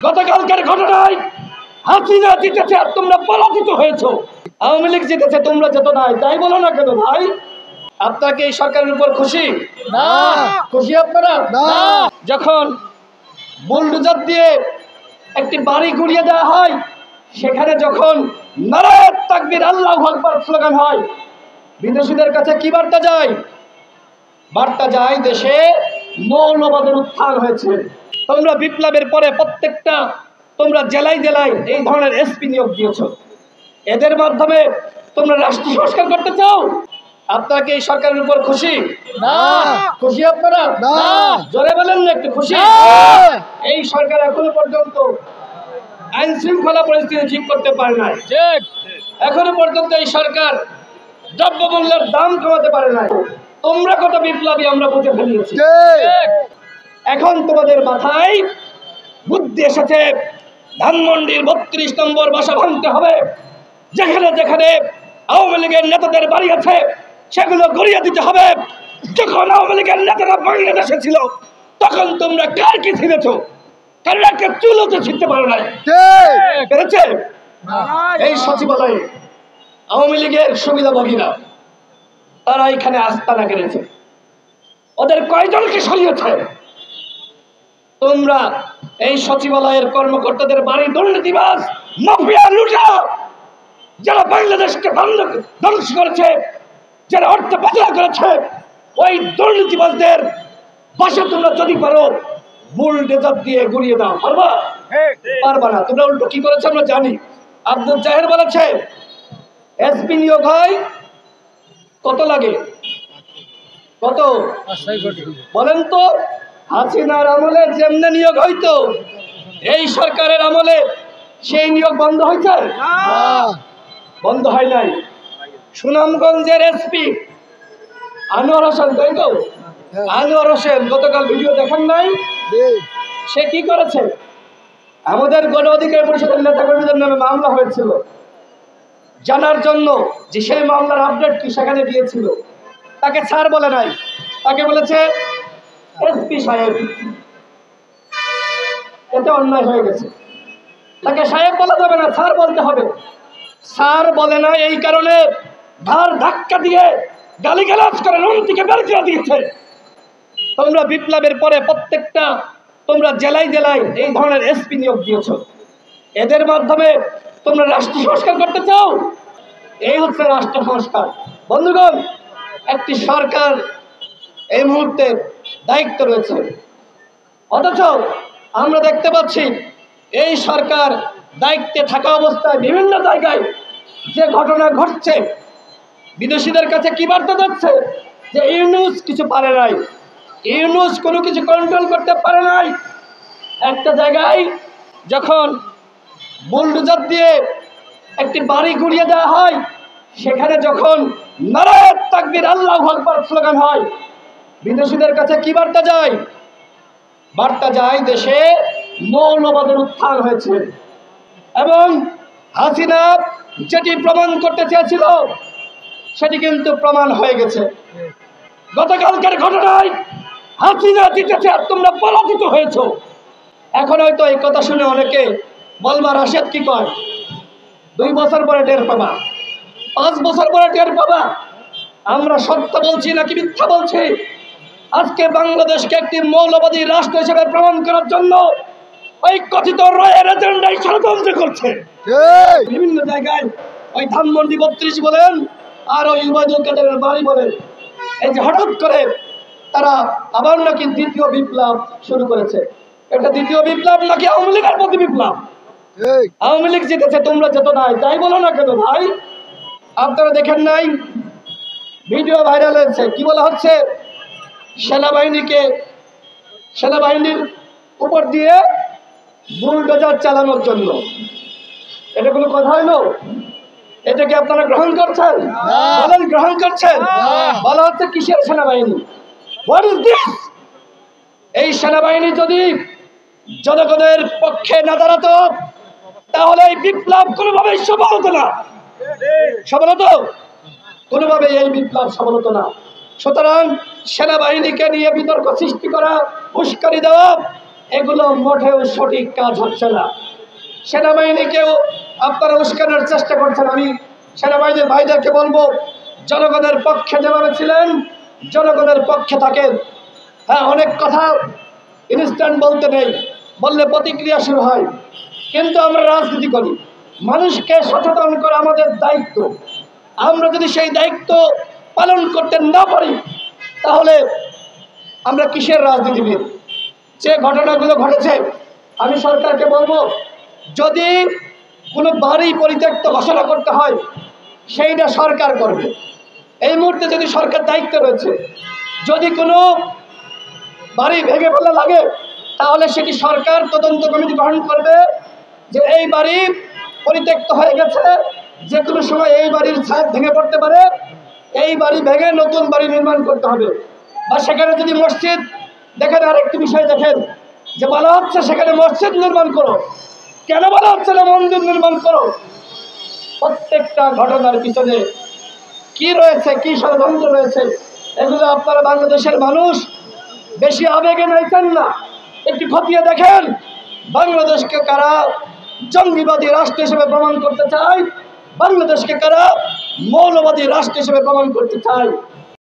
গতকালকের ঘটনায় হাসিনা জিতেছে আর তোমরা পরাজিত হয়েছো। আওয়ামী লীগ জিতেছে, তোমরা যেত নাই, তাই বলো না কেন ভাই? আপনাকে এই সরকারের উপর খুশি না? খুশি আপনারা না? যখন বুলডোজার দিয়ে একটি বাড়ি গুড়িয়ে দেওয়া হয়, সেখানে যখন নারায়ে তাকবীর আল্লাহু আকবার স্লোগান হয়, বিদেশিদের কাছে কি বার্তা যায়? বার্তা যায় দেশে মৌলবাদের উত্থান হয়েছে। তোমরা বিপ্লবের পরে প্রত্যেকটা তোমরা জেলায় জেলায় এই ধরনের এসপি নিয়োগ দিয়েছ। এদের মাধ্যমে তোমরা রাষ্ট্র সংস্কার করতে চাও। আপনাকে এই সরকারের উপর খুশি না? খুশি আপনারা না? জোরে বলেন না একটু খুশি? এই সরকার এখনো পর্যন্ত আইন শৃঙ্খলা পরিস্থিতি ঠিক করতে পারে নাই। এখনো পর্যন্ত এই সরকার দ্রব্যমূল্যের দাম কমাতে পারে নাই। তোমরা কত বিপ্লবী আমরা বুঝে ফেলিয়েছি। এখন তোমাদের মাথায় বুদ্ধি এসেছে, ধানমন্ডির 32 নম্বর বাসা ভাঙতে হবে। যেখানে যেখানে আওয়ামী লীগের নেতাদের বাড়ি আছে সেগুলো গড়িয়ে দিতে হবে। যখন আওয়ামী লীগের নেতারা বাংলাদেশে ছিল তখন তোমরা কার কি ছিলেছ? কারণ একটা চুলও তো ছিঁড়তে পারো নাই। পেরেছে? এই সচিবালয়ে আওয়ামী লীগের সুবিধাভোগীরা তারা এখানে আস্তানা গেড়েছে। ওদের কয়জনকে সরিয়েছে? তোমরা এই সচিবালয়ের কর্মকর্তাদের বাড়ি দুর্নীতিবাজ মাফিয়া লুটা, যারা বাংলাদেশকে ধ্বংস করেছে, যারা অর্থ পাচার করেছে, ওই দুর্নীতিবাজদের বাসা তোমরা যদি পারো বুলডোজার দিয়ে গুড়িয়ে দাও। পারবা? পারবা না। তোমরা উল্টো কি করেছে আমরা জানি। আব্দুল জাহের বলেছে এসপি নিয়োগ হয় কত লাগে? কত বলেন তো? হাসিনার আমলে যেমনে নিয়োগ হইতো এই সরকারের আমলে সেই নিয়োগ বন্ধ হয়েছে? বন্ধ হয় নাই। সুনামগঞ্জের এসপি আনোয়ার হোসেন, তাই তো? আনোয়ার হোসেন গতকাল ভিডিও দেখেন নাই? সে কি করেছে? আমাদের গণ অধিকার পরিষদের নেতাকর্মীদের নামে মামলা হয়েছিল, জানার জন্য যে সেই মামলার আপডেট কি সেখানে দিয়েছিল। তাকে স্যার বলে নাই, তাকে বলেছে এসপি সাহেব। এতে অন্যায় হয়ে গেছে। তাকে সাহেব বলা যাবে না, স্যার বলতে হবে। স্যার বলে না, এই কারণে ঘাড় ধাক্কা দিয়ে গালিগালাজ করে রুম থেকে বের করে দিয়েছে। তোমরা বিপ্লবের পরে প্রত্যেকটা তোমরা জেলায় জেলায় এই ধরনের এসপি নিয়োগ দিয়েছ। এদের মাধ্যমে তোমরা রাষ্ট্র সংস্কার করতে চাও। এই হচ্ছে রাষ্ট্র সংস্কার। বন্ধুগণ, একটি সরকার এই মুহূর্তে দায়িত্ব রয়েছে, অথচ আমরা দেখতে পাচ্ছি এই সরকার দায়িত্বে থাকা অবস্থায় বিভিন্ন জায়গায় যে ঘটনা ঘটছে, বিদেশিদের কাছে কি বার্তা যাচ্ছে? যে ইউনূস কিছু পারে নাই, ইউনূস কোনো কিছু কন্ট্রোল করতে পারে নাই। একটা জায়গায় যখন বুলডোজার দিয়ে একটি বাড়ি গুড়িয়ে দেওয়া হয়, সেখানে যখন নারায়ে তাকবীর আল্লাহু আকবার স্লোগান হয়, বিদেশিদের কাছে কি বার্তা যায়? বার্তা যায় দেশে মৌলবাদের উত্থান হয়েছে। এবং হাসিনা যেটি প্রমাণ করতে চেয়েছিল সেটি কিন্তু প্রমাণ হয়ে গেছে। গতকালকের ঘটনায় হাসিনা জিতেছে আর তোমরা পরাজিত হয়েছো। এখন হয়তো এই কথা শুনে অনেকে বলবা রাশেদ কি কয়, 2 বছর পরে টের পাবা, 5 বছর পরে টের পাবা আমরা সত্য বলছি নাকি মিথ্যা বলছি। আজকে বাংলাদেশকে একটি মৌলবাদী রাষ্ট্র হিসেবে প্রমাণ করার জন্য ওই কথিত রয়ের এজেন্ডাই ষড়যন্ত্র করছে। বিভিন্ন জায়গায় ওই ধানমন্ডি 32 বলেন আর ওই উবাইদুল কাদেরের বাড়ি বলেন, এই যে হঠাৎ করে তারা আবার নাকি দ্বিতীয় বিপ্লব শুরু করেছে। এটা দ্বিতীয় বিপ্লব নাকি আওয়ামী লীগের প্রতি বিপ্লব? আওয়ামী লীগ জিতেছে, তোমরা যেত নাই, তাই বলো না কেন ভাই? আপনারা দেখেন নাই ভিডিও ভাইরাল হয়েছে? কি বলা হচ্ছে? সেনাবাহিনীর উপর দিয়ে বুলডোজার চালানোর জন্য। এটা কোনো কথা হইলো? এটাকে আপনারা গ্রহণ করছেন? বলেন গ্রহণ করছেন? বলা হচ্ছে কিসের সেনাবাহিনী? What is this? এই সেনাবাহিনী যদি জনগণের পক্ষে না দাঁড়াতো তাহলে এই বিপ্লব কোনোভাবেই সফল হতো না। সফল হতো? কোনোভাবেই এই বিপ্লব সফল হতো না। সুতরাং সেনাবাহিনীকে নিয়ে বিতর্ক সৃষ্টি করা, উস্কানি দেওয়া এগুলো মোটেও সঠিক কাজ হচ্ছে না। সেনাবাহিনীকেও আপনারা উস্কানোর চেষ্টা করছেন। আমি সেনাবাহিনীর ভাইদেরকে বলবো, জনগণের পক্ষে যেভাবে ছিলেন জনগণের পক্ষে থাকেন। হ্যাঁ, অনেক কথা ইনস্ট্যান্ট বলতে নেই, বললে প্রতিক্রিয়া শুরু হয়, কিন্তু আমরা রাজনীতি করি, মানুষকে সচেতন করা আমাদের দায়িত্ব। আমরা যদি সেই দায়িত্ব পালন করতে না পারি তাহলে আমরা কিসের রাজনীতিবিদ? যে ঘটনাগুলো ঘটেছে, আমি সরকারকে বলবো, যদি কোনো বাড়ি পরিত্যক্ত ঘোষণা করতে হয় সেইটা সরকার করবে। এই মুহূর্তে যদি সরকার দায়িত্ব রয়েছে, যদি কোনো বাড়ি ভেঙে ফেলা লাগে তাহলে সেটি সরকার তদন্ত কমিটি গঠন করবে যে এই বাড়ি পরিত্যক্ত হয়ে গেছে, যে কোনো সময় এই বাড়ির ছাদ ভেঙে পড়তে পারে, এই বাড়ি ভেঙে নতুন বাড়ি নির্মাণ করতে হবে। বা সেখানে যদি মসজিদ দেখেন, আরেকটি বিষয় দেখেন যে বলা হচ্ছে সেখানে মসজিদ নির্মাণ করো, কেন বলা হচ্ছে না মন্দির নির্মাণ করো? প্রত্যেকটা ঘটনার পিছনে কি রয়েছে, কি ষড়যন্ত্র রয়েছে, এগুলো আপনারা বাংলাদেশের মানুষ বেশি আবেগে নাইছেন না, একটু খতিয়ে দেখেন। বাংলাদেশকে কারা জঙ্গিবাদী রাষ্ট্র হিসেবে প্রমাণ করতে চায়, বাংলাদেশকে কারা মৌলবাদী রাষ্ট্র হিসেবে প্রমাণ করতে চায়।